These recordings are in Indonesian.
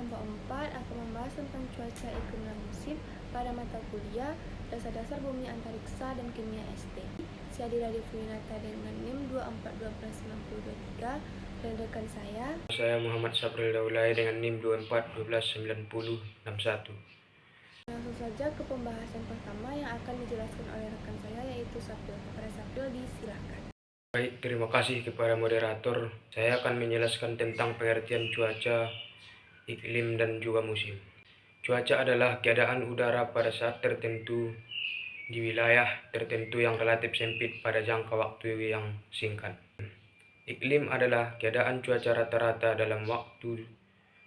kelompok 4 akan membahas tentang cuaca, iklim, dan musim pada mata kuliah Dasar-Dasar Bumi Antariksa dan Kimia ST. Saya Raditya Finata dengan NIM 24129023 dan rekan Saya Muhammad Sabril Daulay dengan NIM 24129061. Langsung saja ke pembahasan pertama yang akan dijelaskan oleh rekan saya, yaitu Sapril. Kepada Sapril, disilakan. Baik, terima kasih kepada moderator. Saya akan menjelaskan tentang pengertian cuaca, iklim, dan juga musim. Cuaca adalah keadaan udara pada saat tertentu di wilayah tertentu yang relatif sempit pada jangka waktu yang singkat. Iklim adalah keadaan cuaca rata-rata dalam waktu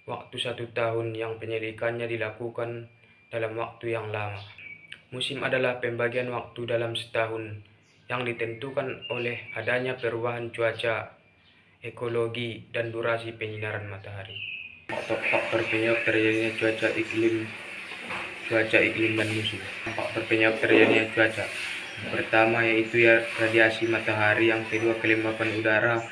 1 tahun yang penyelidikannya dilakukan dalam waktu yang lama. Musim adalah pembagian waktu dalam setahun yang ditentukan oleh adanya perubahan cuaca, ekologi, dan durasi penyinaran matahari. Faktor penyebab terjadinya cuaca, iklim, dan musim. Faktor penyebab terjadinya cuaca. Yang pertama yaitu radiasi matahari, yang kedua kelembapan udara,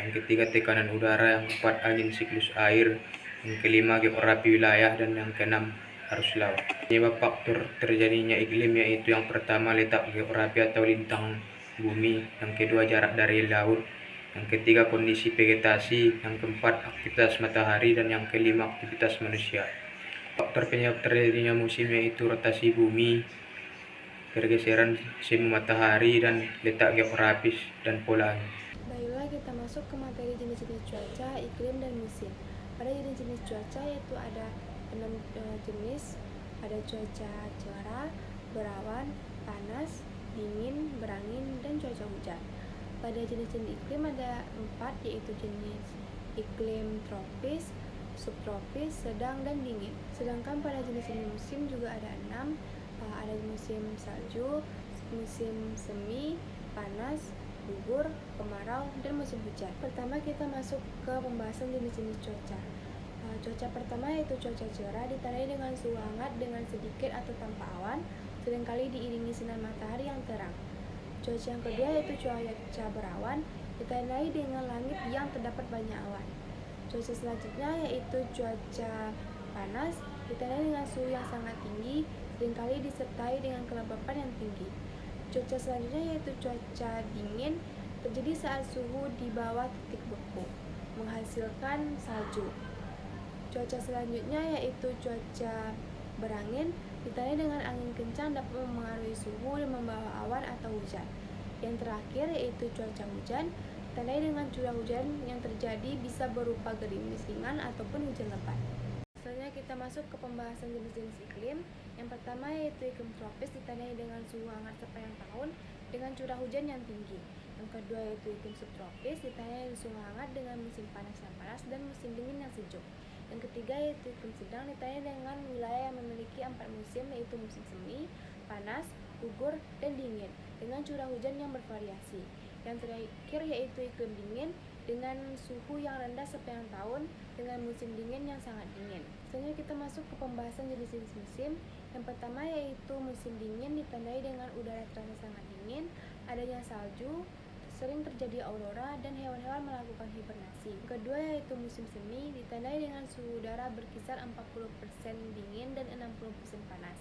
yang ketiga tekanan udara, yang keempat angin siklus air, yang kelima geografi wilayah, dan yang keenam arus laut. Penyebab faktor terjadinya iklim yaitu yang pertama letak geografi atau lintang bumi, yang kedua jarak dari laut, yang ketiga kondisi vegetasi, yang keempat aktivitas matahari, dan yang kelima aktivitas manusia. Faktor penyebab terjadinya musim yaitu rotasi bumi, pergeseran semu matahari, dan letak geografis dan pola angin. Baiklah, kita masuk ke materi jenis-jenis cuaca, iklim, dan musim. Pada jenis-jenis cuaca yaitu ada 6 jenis. Ada cuaca cerah, berawan, panas, dingin, berangin, dan cuaca hujan. Pada jenis-jenis iklim ada 4, yaitu jenis iklim tropis, subtropis, sedang, dan dingin. Sedangkan pada jenis-jenis musim juga ada 6. Ada musim salju, musim semi, panas, gugur, kemarau, dan musim hujan. Pertama kita masuk ke pembahasan jenis-jenis cuaca. Cuaca pertama yaitu cuaca cerah, ditandai dengan suhu hangat dengan sedikit atau tanpa awan, seringkali diiringi sinar matahari yang terang. Cuaca yang kedua yaitu cuaca berawan, ditandai dengan langit yang terdapat banyak awan. Cuaca selanjutnya yaitu cuaca panas, ditandai dengan suhu yang sangat tinggi, seringkali disertai dengan kelembapan yang tinggi. Cuaca selanjutnya yaitu cuaca dingin, terjadi saat suhu di bawah titik beku, menghasilkan salju. Cuaca selanjutnya yaitu cuaca berangin, ditandai dengan angin kencang dapat mempengaruhi suhu dan membawa awan atau hujan. Yang terakhir yaitu cuaca hujan, ditandai dengan curah hujan yang terjadi bisa berupa gerimis ringan ataupun hujan lebat. Selanjutnya kita masuk ke pembahasan jenis-jenis iklim. Yang pertama yaitu iklim tropis, ditandai dengan suhu hangat sepanjang tahun dengan curah hujan yang tinggi. Yang kedua yaitu iklim subtropis, ditandai dengan suhu hangat dengan musim panas yang panas dan musim dingin yang sejuk. Yang ketiga yaitu iklim sedang, ditandai dengan wilayah yang memiliki 4 musim, yaitu musim semi, panas, gugur, dan dingin dengan curah hujan yang bervariasi. Yang terakhir yaitu iklim dingin dengan suhu yang rendah sepanjang tahun dengan musim dingin yang sangat dingin. Selanjutnya kita masuk ke pembahasan jenis-jenis musim. Yang pertama yaitu musim dingin, ditandai dengan udara terasa sangat dingin, adanya salju, sering terjadi aurora, dan hewan-hewan melakukan hibernasi. Yang kedua yaitu musim semi, ditandai dengan suhu udara berkisar 40% dingin dan 60% panas.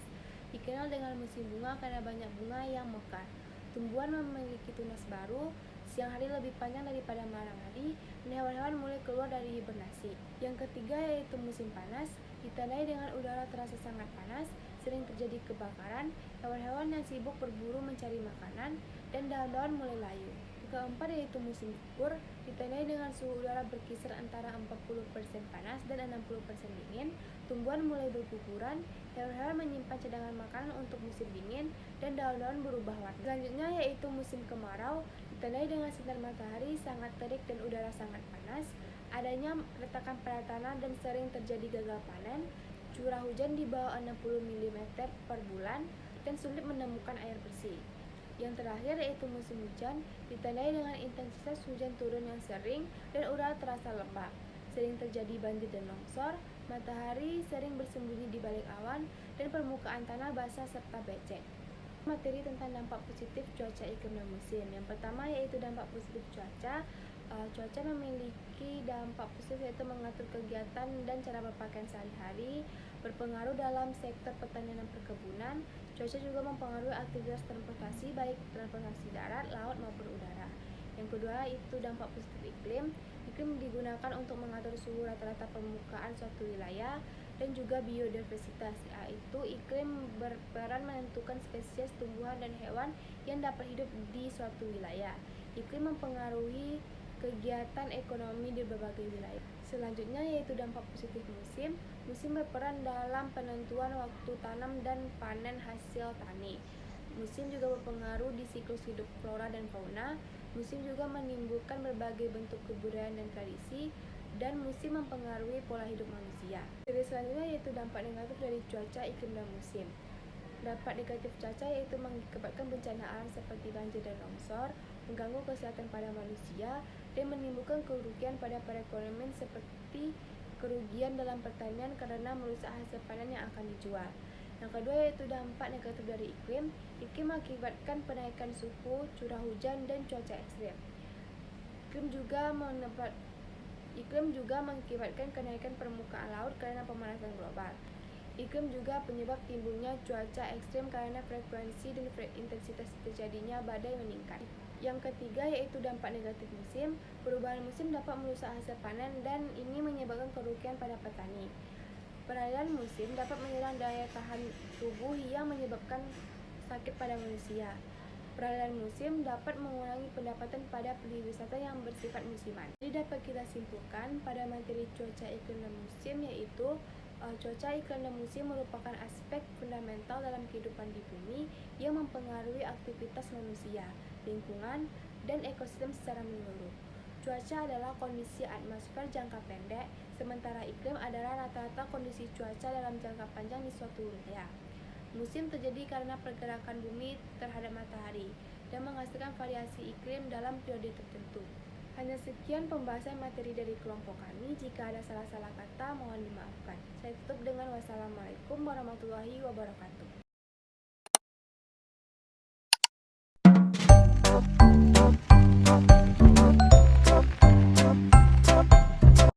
Dikenal dengan musim bunga karena banyak bunga yang mekar. Tumbuhan memiliki tunas baru, siang hari lebih panjang daripada malam hari, dan hewan-hewan mulai keluar dari hibernasi. Yang ketiga yaitu musim panas, ditandai dengan udara terasa sangat panas, sering terjadi kebakaran, hewan-hewan yang sibuk berburu mencari makanan, dan daun-daun mulai layu. Keempat yaitu musim gugur, ditandai dengan suhu udara berkisar antara 40% panas dan 60% dingin, tumbuhan mulai berguguran, hewan-hewan menyimpan cadangan makanan untuk musim dingin, dan daun-daun berubah warna. Selanjutnya yaitu musim kemarau, ditandai dengan sinar matahari sangat terik dan udara sangat panas, adanya retakan pada tanah dan sering terjadi gagal panen, curah hujan di bawah 60 mm per bulan, dan sulit menemukan air bersih. Yang terakhir yaitu musim hujan, ditandai dengan intensitas hujan turun yang sering dan udara terasa lembab. Sering terjadi banjir dan longsor, matahari sering bersembunyi di balik awan, dan permukaan tanah basah serta becek. Materi tentang dampak positif cuaca iklim dan musim. Yang pertama yaitu dampak positif cuaca. Cuaca memiliki dampak positif yaitu mengatur kegiatan dan cara berpakaian sehari-hari, berpengaruh dalam sektor pertanian dan perkebunan. Cuaca juga mempengaruhi aktivitas transportasi baik transportasi darat, laut maupun udara. Yang kedua itu dampak positif iklim. Iklim digunakan untuk mengatur suhu rata-rata permukaan suatu wilayah dan juga biodiversitas, yaitu iklim berperan menentukan spesies tumbuhan dan hewan yang dapat hidup di suatu wilayah. Iklim mempengaruhi kegiatan ekonomi di berbagai wilayah. Selanjutnya yaitu dampak positif musim. Musim berperan dalam penentuan waktu tanam dan panen hasil tani. Musim juga berpengaruh di siklus hidup flora dan fauna. Musim juga menimbulkan berbagai bentuk kebudayaan dan tradisi, dan musim mempengaruhi pola hidup manusia. Jadi selanjutnya yaitu dampak negatif dari cuaca, iklim, dan musim. Dampak negatif cuaca yaitu mengakibatkan bencana alam seperti banjir dan longsor, mengganggu kesehatan pada manusia, dan menimbulkan kerugian pada perekonomian seperti kerugian dalam pertanian karena merusak hasil panen yang akan dijual. Yang kedua yaitu dampak negatif dari iklim. Iklim mengakibatkan penaikan suhu, curah hujan, dan cuaca ekstrim. Iklim juga mengakibatkan kenaikan permukaan laut karena pemanasan global. Iklim juga penyebab timbulnya cuaca ekstrim karena frekuensi dan intensitas terjadinya badai meningkat. Yang ketiga yaitu dampak negatif musim. Perubahan musim dapat merusak hasil panen dan ini menyebabkan kerugian pada petani. Peralihan musim dapat menyerang daya tahan tubuh yang menyebabkan sakit pada manusia. Peralihan musim dapat mengurangi pendapatan pada pariwisata yang bersifat musiman. Jadi dapat kita simpulkan pada materi cuaca, iklim, dan musim yaitu cuaca, iklim, dan musim merupakan aspek fundamental dalam kehidupan di bumi yang mempengaruhi aktivitas manusia, lingkungan, dan ekosistem secara menyeluruh. Cuaca adalah kondisi atmosfer jangka pendek, sementara iklim adalah rata-rata kondisi cuaca dalam jangka panjang di suatu wilayah. Musim terjadi karena pergerakan bumi terhadap matahari dan menghasilkan variasi iklim dalam periode tertentu. Hanya sekian pembahasan materi dari kelompok kami. Jika ada salah-salah kata, mohon dimaafkan. Saya tutup dengan wassalamualaikum warahmatullahi wabarakatuh.